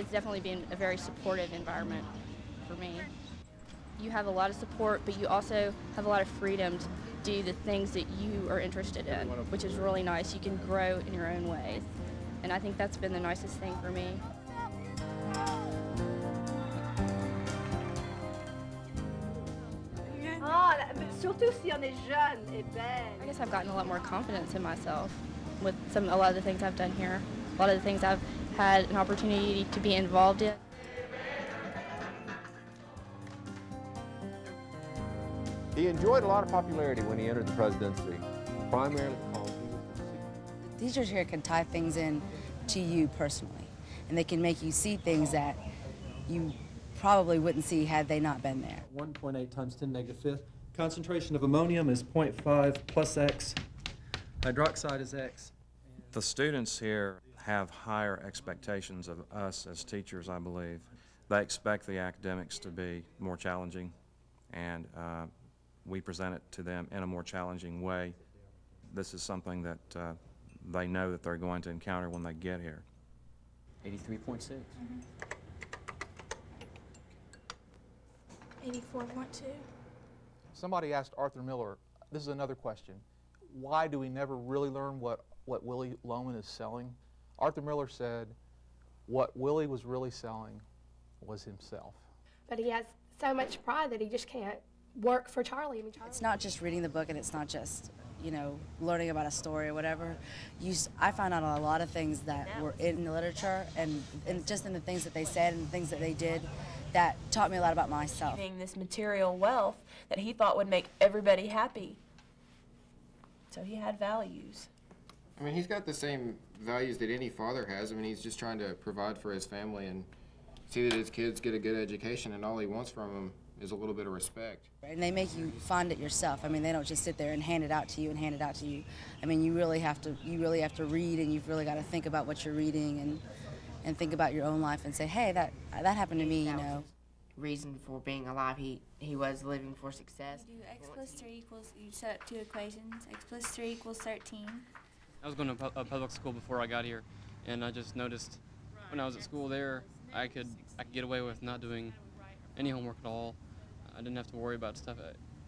it's definitely been a very supportive environment for me. You have a lot of support, but you also have a lot of freedom to do the things that you are interested in, which is really nice. You can grow in your own ways, and I think that's been the nicest thing for me. Surtout si on est jeune et belle. I guess I've gotten a lot more confidence in myself with a lot of the things I've done here, a lot of the things I've had an opportunity to be involved in. He enjoyed a lot of popularity when he entered the presidency, primarily because he was perceived. The teachers here can tie things in to you personally, and they can make you see things that you probably wouldn't see had they not been there. 1.8 times 10 negative fifth. Concentration of ammonium is 0.5 plus X. Hydroxide is X. The students here have higher expectations of us as teachers, I believe. They expect the academics to be more challenging, and we present it to them in a more challenging way. This is something that they know that they're going to encounter when they get here. 83.6. 84.2. Somebody asked Arthur Miller, this is another question, why do we never really learn what Willie Loman is selling? Arthur Miller said, what Willie was really selling was himself. But he has so much pride that he just can't work for Charlie. I mean, Charlie. It's not just reading the book, and it's not just, you know, learning about a story or whatever. I found out a lot of things that were in the literature and just in the things that they said and the things that they did that taught me a lot about myself. This material wealth that he thought would make everybody happy. So he had values. I mean, he's got the same values that any father has. I mean, he's just trying to provide for his family and see that his kids get a good education, and all he wants from them is a little bit of respect. And they make you find it yourself. I mean, they don't just sit there and hand it out to you and hand it out to you. I mean, you really have to read, and you've really got to think about what you're reading and think about your own life and say, hey, that happened to me, you know. Reason for being alive, he was living for success. You do x plus 3 equals, you set up two equations, x plus 3 equals 13. I was going to a public school before I got here, and I just noticed when I was at school there, I could get away with not doing any homework at all. I didn't have to worry about stuff.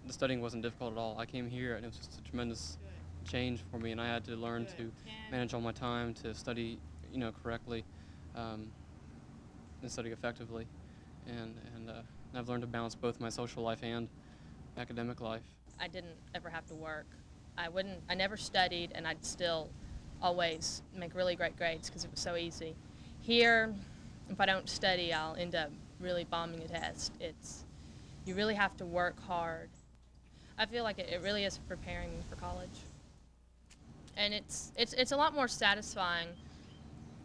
The studying wasn't difficult at all. I came here, and it was just a tremendous change for me, and I had to learn to manage all my time, to study, you know, correctly, and study effectively. And I've learned to balance both my social life and academic life. I didn't ever have to work. I never studied, and I'd still always make really great grades because it was so easy. Here, if I don't study, I'll end up really bombing a test. You really have to work hard. I feel like it really is preparing me for college. And it's a lot more satisfying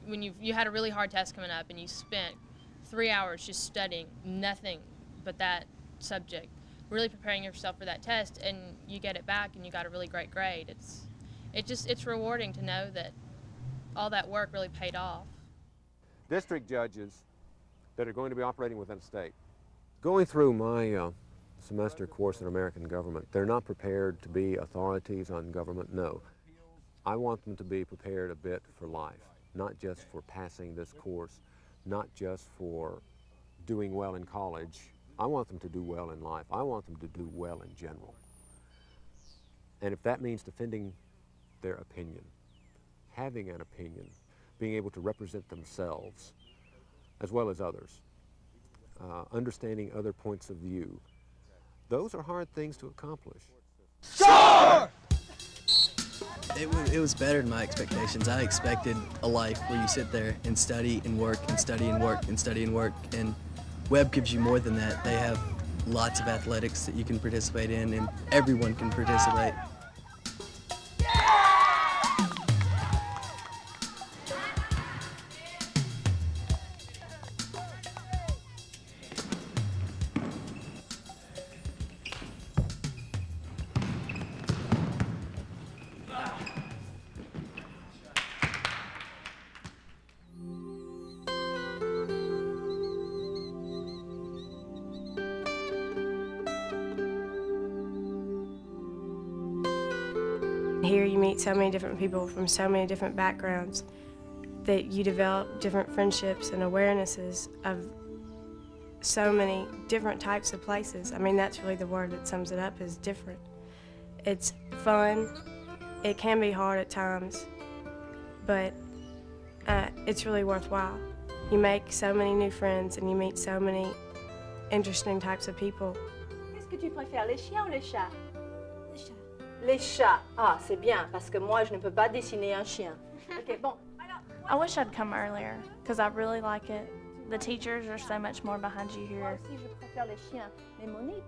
when you had a really hard test coming up and you spent 3 hours just studying nothing but that subject, really preparing yourself for that test, and you get it back and you got a really great grade. It's rewarding to know that all that work really paid off. District judges that are going to be operating within a state. Going through my semester course in American government, they're not prepared to be authorities on government, no. I want them to be prepared a bit for life, not just for passing this course, not just for doing well in college. I want them to do well in life. I want them to do well in general. And if that means defending their opinion, having an opinion, being able to represent themselves as well as others, understanding other points of view, those are hard things to accomplish. Sure! It was better than my expectations. I expected a life where you sit there and study and work and study and work and study and work, and Webb gives you more than that. They have lots of athletics that you can participate in, and everyone can participate. Here you meet so many different people from so many different backgrounds, that you develop different friendships and awarenesses of so many different types of places. I mean, that's really the word that sums it up, is different. It's fun. It can be hard at times, but it's really worthwhile. You make so many new friends and you meet so many interesting types of people. Qu'est-ce que tu préfères, les chiens ou les chats? Les chats. Les chats. Ah, c'est bien, parce que moi, je ne peux pas dessiner un chien. Ok, bon. I wish I'd come earlier, because I really like it. The teachers are so much more behind you here. Moi aussi, je préfère les chiens. Mais Monique,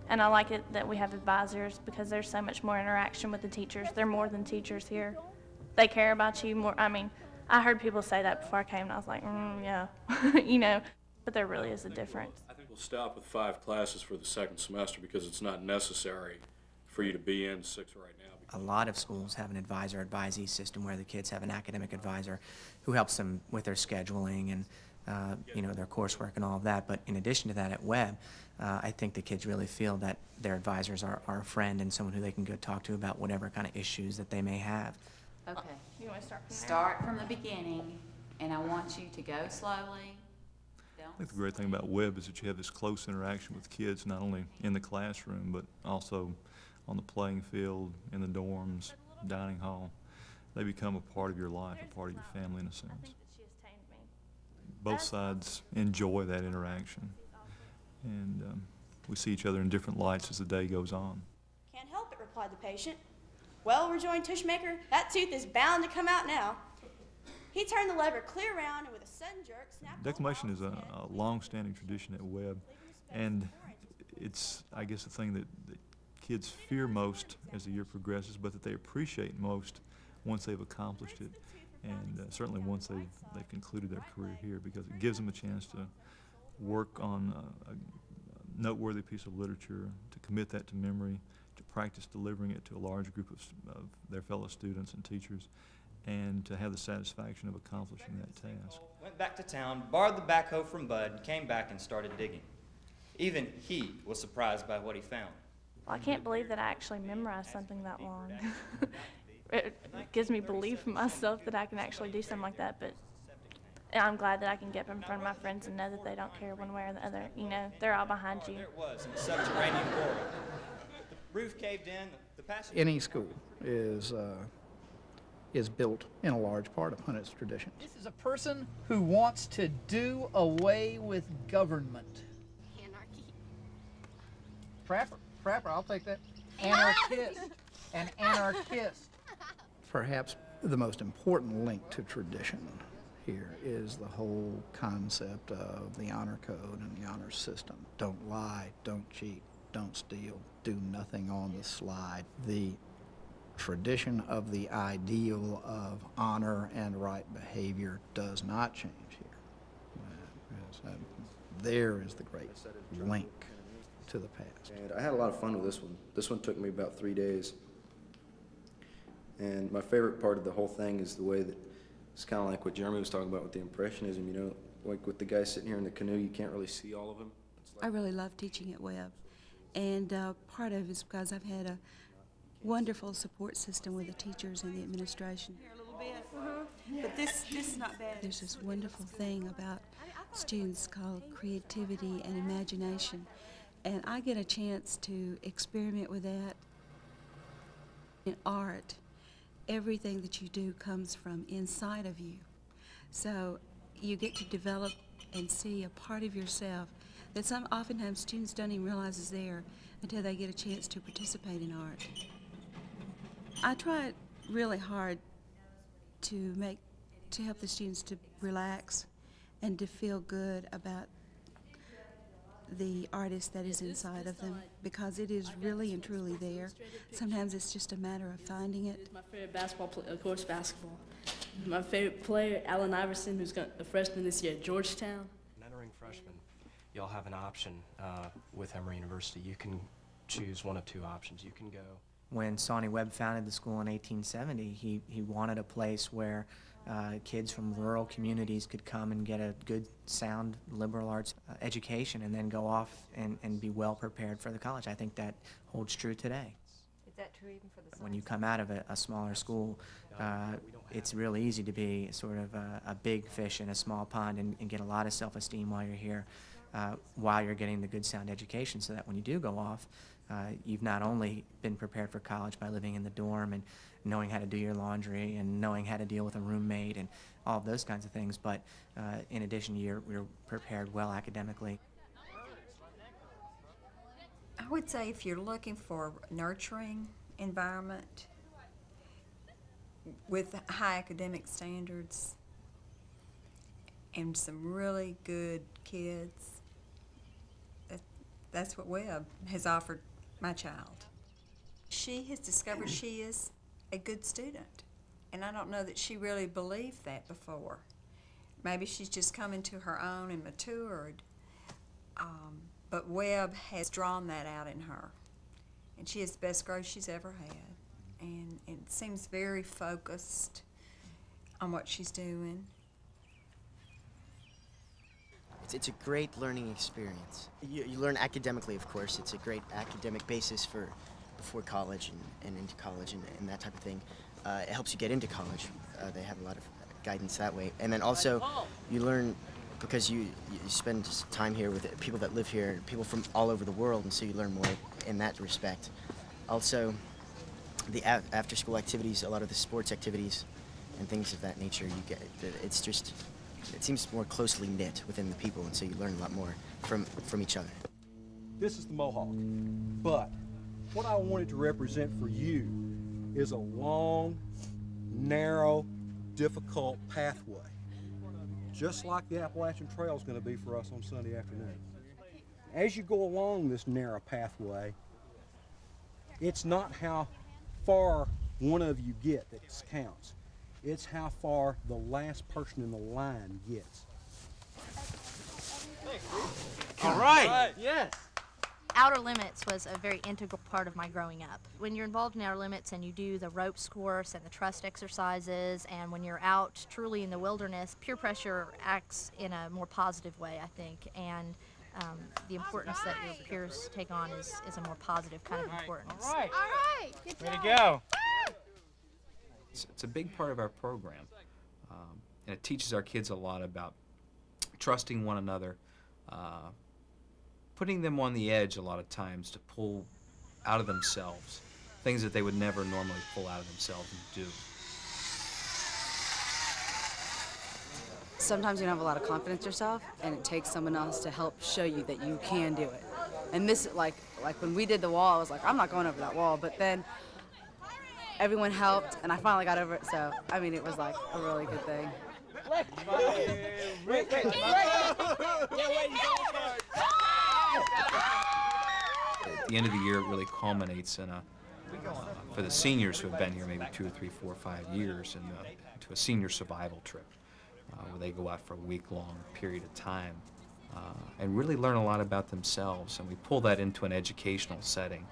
And I like it that we have advisors, because there's so much more interaction with the teachers. They're more than teachers here. They care about you more. I mean, I heard people say that before I came, and I was like, yeah, you know. But there really is a difference. I think we'll stop with 5 classes for the second semester because it's not necessary for you to be in 6 right now. A lot of schools have an advisor-advisee system where the kids have an academic advisor who helps them with their scheduling and you know, their coursework and all of that. But in addition to that, at Webb, I think the kids really feel that their advisors are a friend and someone who they can go talk to about whatever kind of issues that they may have. Okay. You want to start from there? Start from the beginning, and I want you to go slowly. I think the great thing about Webb is that you have this close interaction with kids, not only in the classroom, but also on the playing field, in the dorms, dining hall. They become a part of your life, a part of your family in a sense. Both sides enjoy that interaction, and we see each other in different lights as the day goes on. Can't help it, replied the patient. Well, rejoined Tushmaker, that tooth is bound to come out now. He turned the lever clear around and with a sudden jerk snapped. Declamation is a long-standing tradition at Webb, and it's, I guess, the thing that kids fear most as the year progresses, but that they appreciate most once they've accomplished it, and certainly once they've concluded their career here, because it gives them a chance to work on a noteworthy piece of literature, to commit that to memory, to practice delivering it to a large group of their fellow students and teachers, and to have the satisfaction of accomplishing that task. Went back to town, borrowed the backhoe from Bud, came back and started digging. Even he was surprised by what he found. Well, I can't believe that I actually memorized something that long. It gives me belief in myself that I can actually do something like that, but I'm glad that I can get up in front of my friends and know that they don't care one way or the other. You know, they're all behind you. There it was, in the subterranean portal. The roof caved in, the passage... Any school is built in a large part upon its traditions. This is a person who wants to do away with government. Anarchy. Frapper, I'll take that. Anarchist. An anarchist. Perhaps the most important link to tradition here is the whole concept of the honor code and the honor system. Don't lie, don't cheat, don't steal, do nothing on the slide. The tradition of the ideal of honor and right behavior does not change here. There is the great link to the past. And I had a lot of fun with this one. This one took me about 3 days. And my favorite part of the whole thing is the way that it's kind of like what Jeremy was talking about with the impressionism, you know, like with the guy sitting here in the canoe, you can't really see all of him. I really love teaching at Webb, and part of it is because I've had a wonderful support system with the teachers and the administration. But this is not bad. There's this wonderful thing about students called creativity and imagination, and I get a chance to experiment with that. In art, everything that you do comes from inside of you. So you get to develop and see a part of yourself that oftentimes students don't even realize is there until they get a chance to participate in art. I try really hard to help the students to relax and to feel good about the artist that is inside of them, because it is really and truly there. Sometimes it's just a matter of finding it. My favorite basketball player, of course, basketball. My favorite player, Allen Iverson, who's a freshman this year at Georgetown. Entering freshman, you'll have an option with Emory University. You can choose one of 2 options. You can go. When Sonny Webb founded the school in 1870, he wanted a place where kids from rural communities could come and get a good, sound, liberal arts education and then go off and be well prepared for the college. I think that holds true today. It's that true even for the When you come out of a smaller school, it's really easy to be sort of a big fish in a small pond and get a lot of self-esteem while you're here, while you're getting the good sound education, so that when you do go off, you've not only been prepared for college by living in the dorm and knowing how to do your laundry and knowing how to deal with a roommate and all of those kinds of things, but in addition, you're prepared well academically. I would say if you're looking for a nurturing environment with high academic standards and some really good kids, that's what Webb has offered my child. She has discovered she is a good student, and I don't know that she really believed that before. Maybe she's just come into her own and matured, but Webb has drawn that out in her, and she has the best growth she's ever had, and it seems very focused on what she's doing. It's a great learning experience. You learn academically, of course. It's a great academic basis for before college and into college and that type of thing. It helps you get into college. They have a lot of guidance that way. And then also, you learn because you spend time here with people that live here, people from all over the world, and so you learn more in that respect. Also, the after-school activities, a lot of the sports activities and things of that nature, you get, it's just, it seems more closely knit within the people, and so you learn a lot more from each other. This is the Mohawk, but what I wanted to represent for you is a long, narrow, difficult pathway, just like the Appalachian Trail is going to be for us on Sunday afternoon. As you go along this narrow pathway, it's not how far one of you get that counts. It's how far the last person in the line gets. All right. Yes. Outer Limits was a very integral part of my growing up. When you're involved in Outer Limits and you do the ropes course and the trust exercises, and when you're out truly in the wilderness, peer pressure acts in a more positive way, I think, and the importance that your peers take on is a more positive kind of importance. All right. All right. Good Way to job. go. It's a big part of our program, and it teaches our kids a lot about trusting one another, putting them on the edge a lot of times to pull out of themselves things that they would never normally pull out of themselves and do. Sometimes you don't have a lot of confidence yourself, and it takes someone else to help show you that you can do it. And this, like when we did the wall, I was like, I'm not going over that wall, but then everyone helped, and I finally got over it, so, I mean, it was like a really good thing. At the end of the year, it really culminates in for the seniors who have been here maybe 2 or 3, 4, 5 years, into a senior survival trip, where they go out for a week-long period of time and really learn a lot about themselves, and we pull that into an educational setting.